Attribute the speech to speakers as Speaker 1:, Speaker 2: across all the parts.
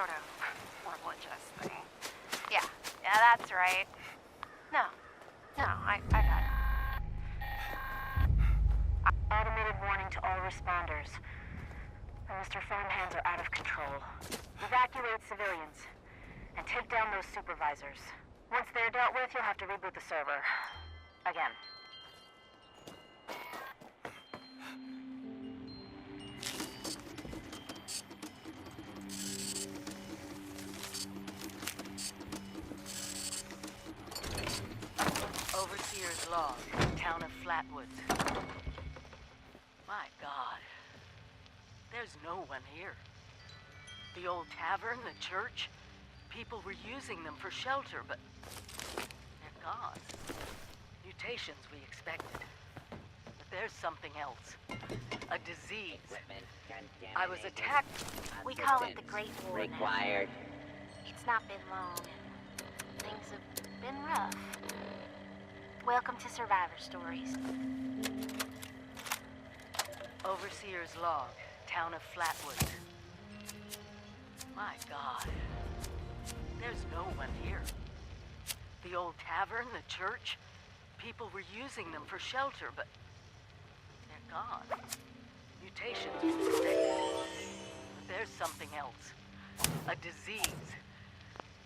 Speaker 1: sort of religious thing. Yeah, that's right. No, I got it.
Speaker 2: Automated warning to all responders. Mr. Farmhands are out of control. Evacuate civilians and take down those supervisors. Once they're dealt with, you'll have to reboot the server. Again.
Speaker 3: Overseer's log, town of Flatwoods. My God. There's no one here. The old tavern, the church, people were using them for shelter, but they're gone. Mutations we expected. But there's something else. A disease. I was attacked.
Speaker 1: We call it the Great War now.
Speaker 4: Required.
Speaker 1: It's not been long, and things have been rough. Welcome to Survivor Stories.
Speaker 3: Overseer's log, town of Flatwoods. My God. There's no one here. The old tavern, the church, people were using them for shelter, but they're gone. Mutations we expected. But there's something else. A disease.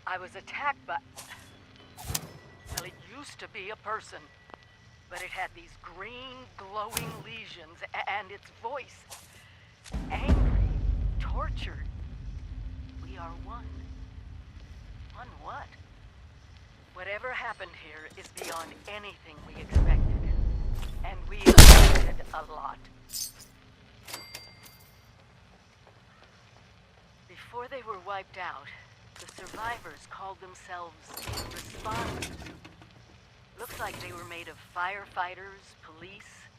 Speaker 3: I was attacked by... Well, it used to be a person, but it had these green, glowing lesions, and its voice. Angry, tortured. We are one. One what? Whatever happened here is beyond anything we expected. And we expected a lot. Before they were wiped out, the survivors called themselves responders. Looks like they were made of firefighters, police,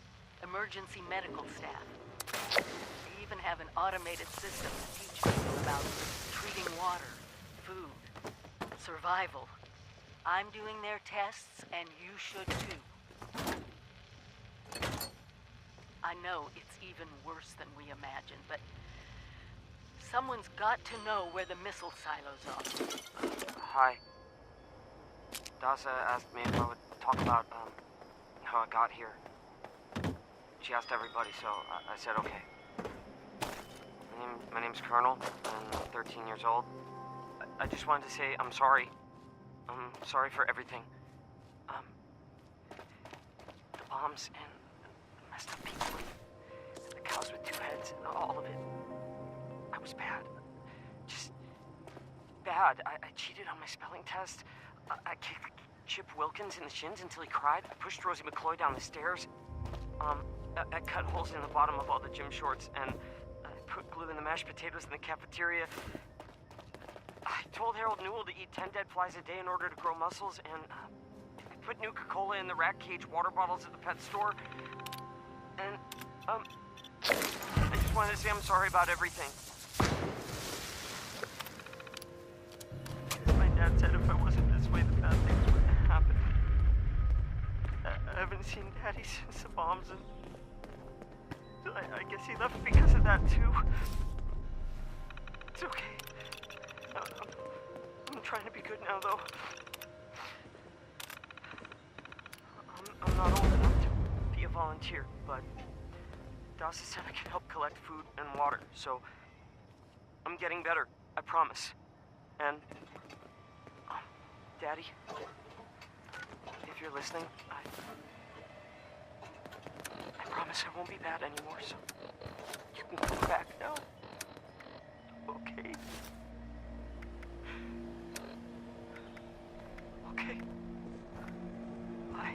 Speaker 3: emergency medical staff. They even have an automated system to teach people about treating water, food, survival. I'm doing their tests, and you should too. I know it's even worse than we imagined, but someone's got to know where the missile silos are.
Speaker 5: Hi. Dasa asked me if I would talk about, how I got here. She asked everybody, so I said okay. My name's Colonel. I'm 13 years old. I just wanted to say I'm sorry. I'm sorry for everything. The bombs and the messed up people and the cows with two heads and all of it. I was bad. Just bad. I cheated on my spelling test. I kicked Chip Wilkins in the shins until he cried. I pushed Rosie McCloy down the stairs. I cut holes in the bottom of all the gym shorts, and I put glue in the mashed potatoes in the cafeteria. I told Harold Newell to eat 10 dead flies a day in order to grow muscles, and I put Nuka-Cola in the rat cage water bottles at the pet store. And, I just wanted to say I'm sorry about everything. My dad said if I wasn't this way, the bad things would happen. I haven't seen Daddy since the bombs, and I guess he left because of that, too. It's okay. I'm trying to be good now, though. I'm not old enough to be a volunteer, but Dasa said I can help collect food and water, so I'm getting better, I promise. And, Daddy, if you're listening, I promise I won't be bad anymore, so you can come back now. Okay? Okay. Bye.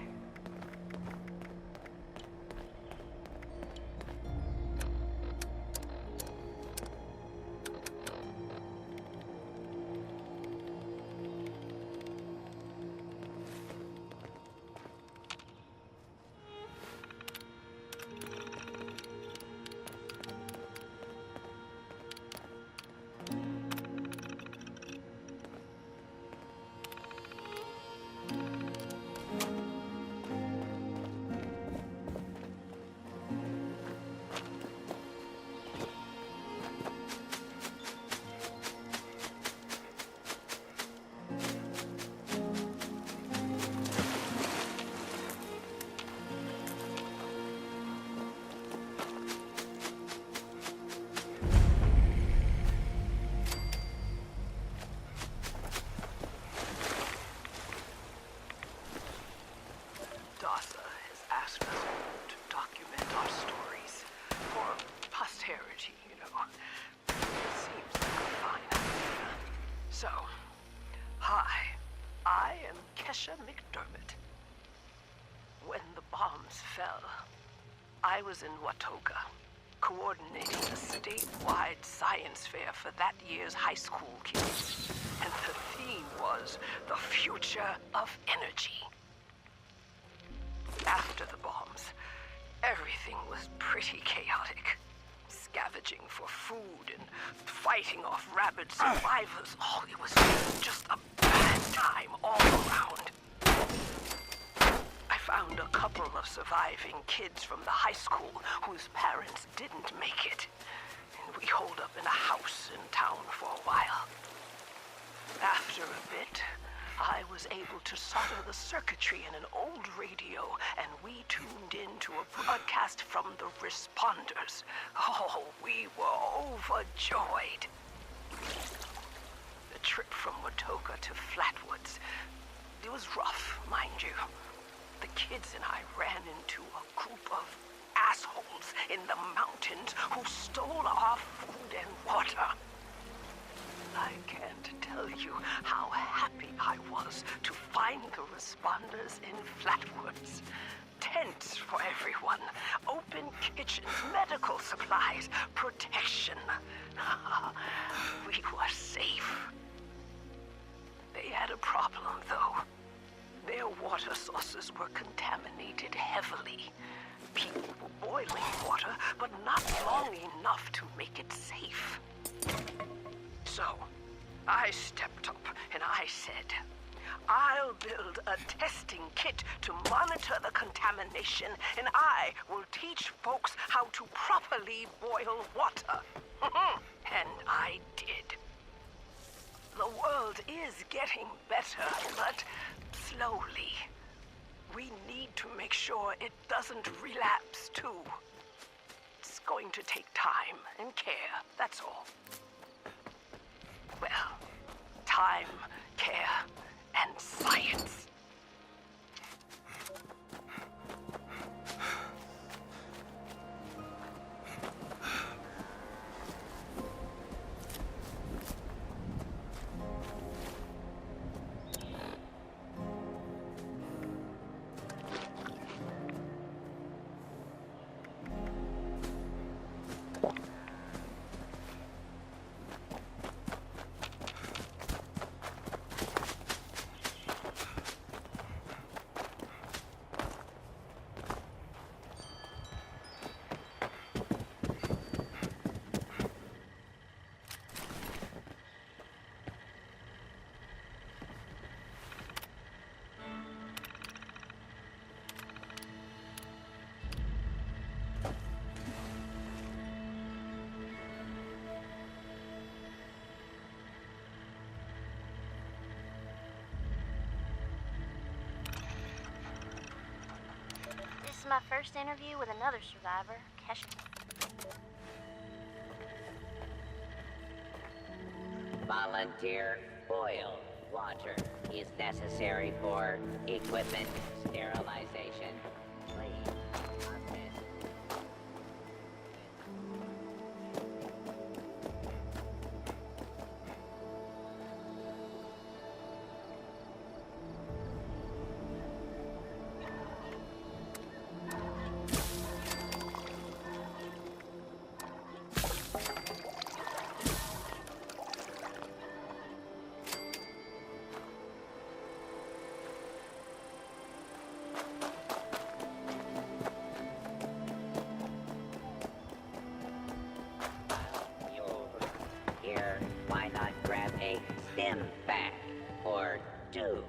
Speaker 4: Kesha McDermott. When the bombs fell, I was in Watoga, coordinating a statewide science fair for that year's high school kids. And the theme was the future of energy. After the bombs, everything was pretty chaotic. Scavenging for food and fighting off rabid survivors. Oh, it was just a bad time all around. I found a couple of surviving kids from the high school whose parents didn't make it. And we holed up in a house in town for a while. After a bit, I was able to solder the circuitry in an old radio, and we tuned into a broadcast from the responders. Oh, we were overjoyed. The trip from Watoga to Flatwoods, it was rough, mind you. The kids and I ran into a group of assholes in the mountains who stole our food and water. I can't tell you how happy I was to find the responders in Flatwoods. Tents for everyone, open kitchens, medical supplies, protection. We were safe. They had a problem, though. Their water sources were contaminated heavily. People were boiling water, but not long enough to make it safe. So, I stepped up and I said, I'll build a testing kit to monitor the contamination, and I will teach folks how to properly boil water. And I did. The world is getting better, but slowly. We need to make sure it doesn't relapse, too. It's going to take time and care, that's all. Well, time, care, and science.
Speaker 1: This is my first interview with another survivor, Kesha.
Speaker 6: Volunteer boiled water is necessary for equipment sterilization. Please. Why not grab a stim pack or two?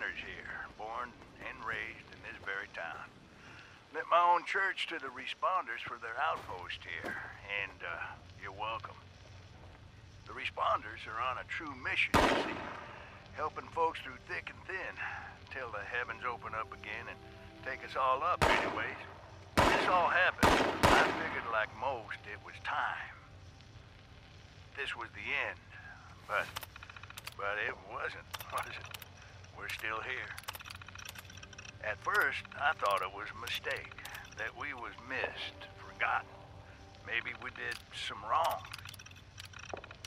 Speaker 7: sinners here, born and raised in this very town. Lent my own church to the responders for their outpost here, and you're welcome. The responders are on a true mission, you see, helping folks through thick and thin, till the heavens open up again and take us all up anyways. When this all happened, I figured like most it was time. This was the end, but it wasn't, was it? We're still here. At first, I thought it was a mistake, that we was missed, forgotten. Maybe we did some wrong.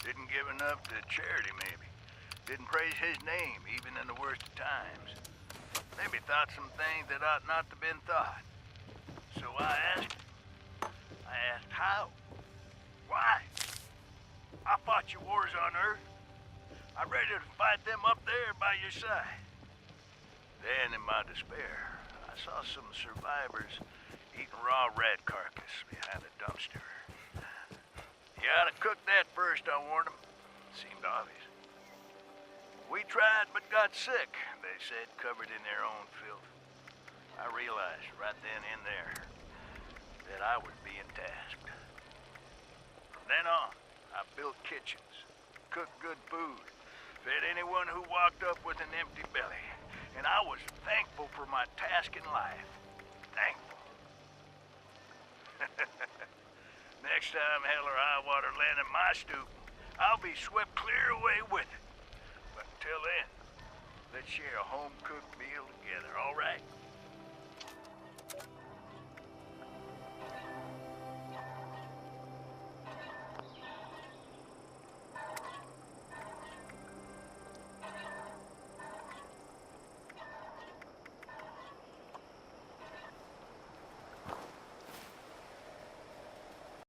Speaker 7: Didn't give enough to charity, maybe. Didn't praise his name, even in the worst of times. Maybe thought some things that ought not to been thought. So I asked how? Why? I fought your wars on Earth. I'm ready to fight them up there by your side. Then, in my despair, I saw some survivors eating raw rat carcass behind a dumpster. You ought to cook that first, I warned them. Seemed obvious. We tried but got sick, they said, covered in their own filth. I realized right then and there that I was being tasked. From then on, I built kitchens, cooked good food, fed anyone who walked up with an empty belly. And I was thankful for my task in life. Thankful. Next time hell or high water land at my stoop, I'll be swept clear away with it. But until then, let's share a home-cooked meal together, all right?